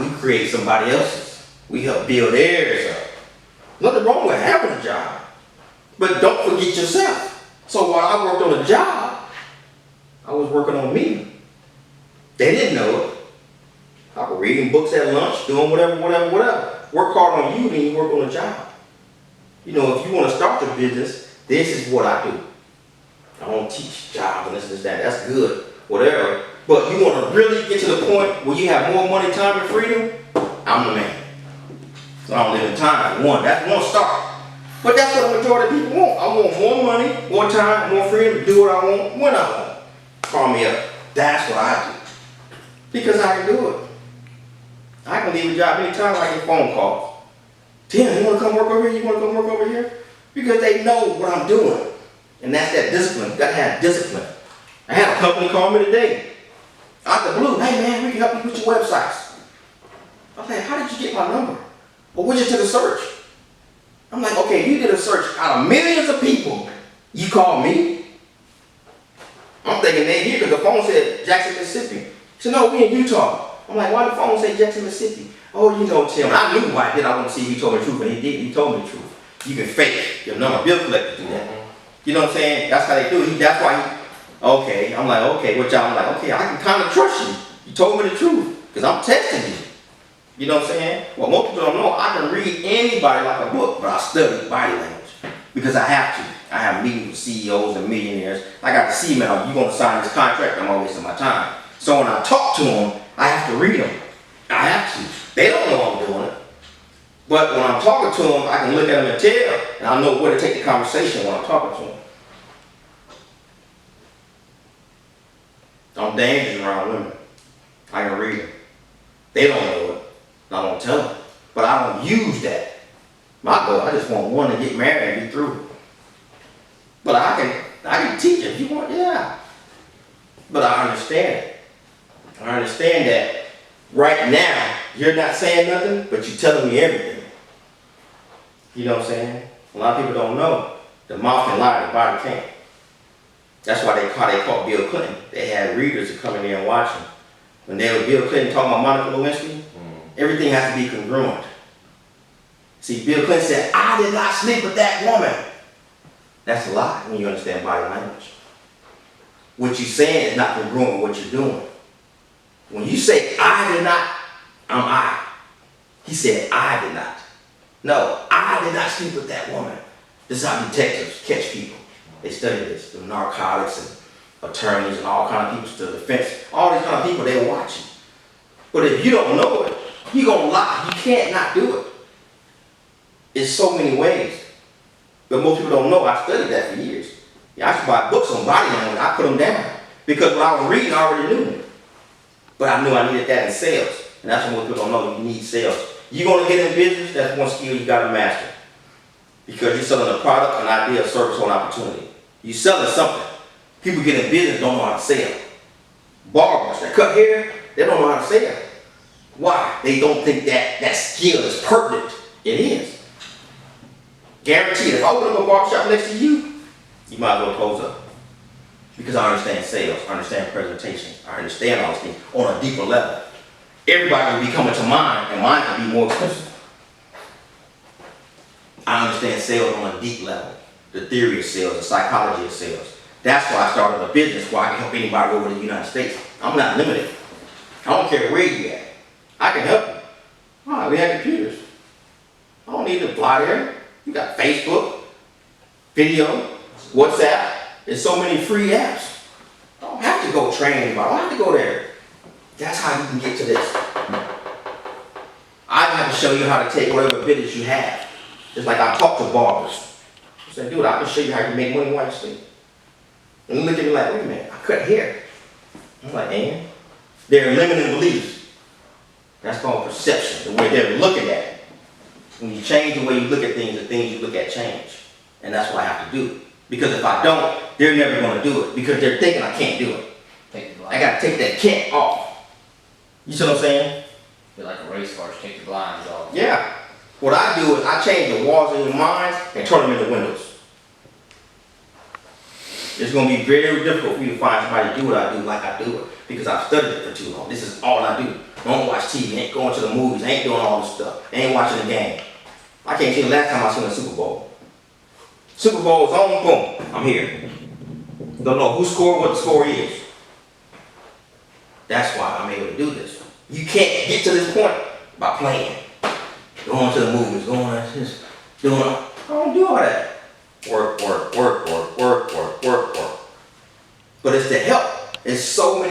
we create somebody else's. We help build theirs up. Nothing wrong with having a job. But don't forget yourself. So while I worked on a job, I was working on me. They didn't know it. I was reading books at lunch, doing whatever. Work hard on you, then you work on a job. You know, if you want to start your business, this is what I do. I don't teach jobs and this, that. That's good, whatever. But you want to really get to the point where you have more money, time, and freedom, I'm the man. So I don't live in time. That's one start. But that's what the majority of people want. I want more money, more time, more freedom to do what I want, when I want. Call me up. That's what I do. Because I can do it. I can leave a job anytime I get phone calls. Tim, you want to come work over here? You want to come work over here? Because they know what I'm doing. And that's that discipline. You got to have discipline. I had a company call me today. Out the blue. Hey man, we can help you with your websites. I'm like, how did you get my number? Well, we just did a search. I'm like, okay, you did a search out of millions of people. You called me? I'm thinking they here because the phone said Jackson, Mississippi. He said, no, we in Utah. I'm like, why the phone say Jackson, Mississippi? Oh, you know, Tim. I knew why I did. I want to see if he told me the truth, and he did. He told me the truth. You can fake your number. Bill collectors do that. You know what I'm saying? That's how they do it. That's why he, okay. I'm like, okay, what y'all? I'm like, okay, I can kind of trust you. You told me the truth because I'm testing you. You know what I'm saying? Well, most people don't know. I can read anybody like a book, but I study body language because I have to. I have meetings with CEOs and millionaires. I got the C-mail. You're going to sign this contract. I'm not wasting my time. So when I talk to them, I have to read them. I have to. They don't know I'm doing it. But when I'm talking to them, I can look at them and tell, and I know where to take the conversation when I'm talking to them. I'm dangerous around women. I can read them. They don't know it. I don't tell them. But I don't use that. My goal, I just want one to get married and be through. But I can teach it if you want, yeah. But I understand it. I understand that right now, you're not saying nothing, but you're telling me everything. You know what I'm saying? A lot of people don't know. The mouth can lie, the body can't. That's why they caught Bill Clinton. They had readers who come in there and watch him. When they were Bill Clinton talking about Monica Lewinsky, everything has to be congruent. See, Bill Clinton said, I did not sleep with that woman. That's a lie when you understand body language. What you're saying is not congruent with what you're doing. When you say, I did not, I'm I. He said, I did not. No, I did not sleep with that woman. This is how detectives catch people. They study this, the narcotics and attorneys and all kind of people, the defense, all these kind of people, they're watching. But if you don't know it, you're going to lie. You can't not do it. It's so many ways. But most people don't know. I studied that for years. Yeah, I used to buy books on body language. I put them down. Because when I was reading, I already knew it. But I knew I needed that in sales. And that's what most people don't know. You need sales. You're going to get in business, that's one skill you got to master. Because you're selling a product, an idea, a service, or an opportunity. You're selling something. People get in business don't know how to sell. Barbers that cut hair, they don't know how to sell. Why? They don't think that skill is pertinent. It is. Guaranteed, if I open up a barbershop next to you, you might as well close up. Because I understand sales, I understand presentation, I understand all these things on a deeper level. Everybody will be coming to mine, and mine can be more expensive. I understand sales on a deep level. The theory of sales, the psychology of sales. That's why I started a business where I can help anybody over the United States. I'm not limited. I don't care where you at. I can help you. All right, we have computers. I don't need to fly there. You got Facebook, video, WhatsApp. There's so many free apps. I don't have to go train anybody. I don't have to go there. That's how you can get to this. I have to show you how to take whatever business you have. Just like I talk to barbers. I said, dude, I can show you how you make money while you sleep. And you look at me like, wait a minute, I cut hair. I'm like, and? They're limiting beliefs. That's called perception, the way they're looking at it. When you change the way you look at things, the things you look at change. And that's what I have to do. Because if I don't, they're never going to do it. Because they're thinking I can't do it. I got to take that can't off. You see what I'm saying? Be like a racehorse, take the blinds off. Yeah. What I do is I change the walls in your minds and turn them into windows. It's going to be very difficult for you to find somebody to do what I do like I do it. Because I've studied it for too long. This is all I do. don't watch TV, ain't going to the movies, ain't doing all this stuff, ain't watching the game. I can't tell you the last time I seen a Super Bowl. Super Bowl is on, boom, I'm here. Don't know who scored, what the score is. That's why I'm able to do this. You can't get to this point by playing. Going to the movies, going to this, doing, I don't do all that. Work. But it's the help. It's so many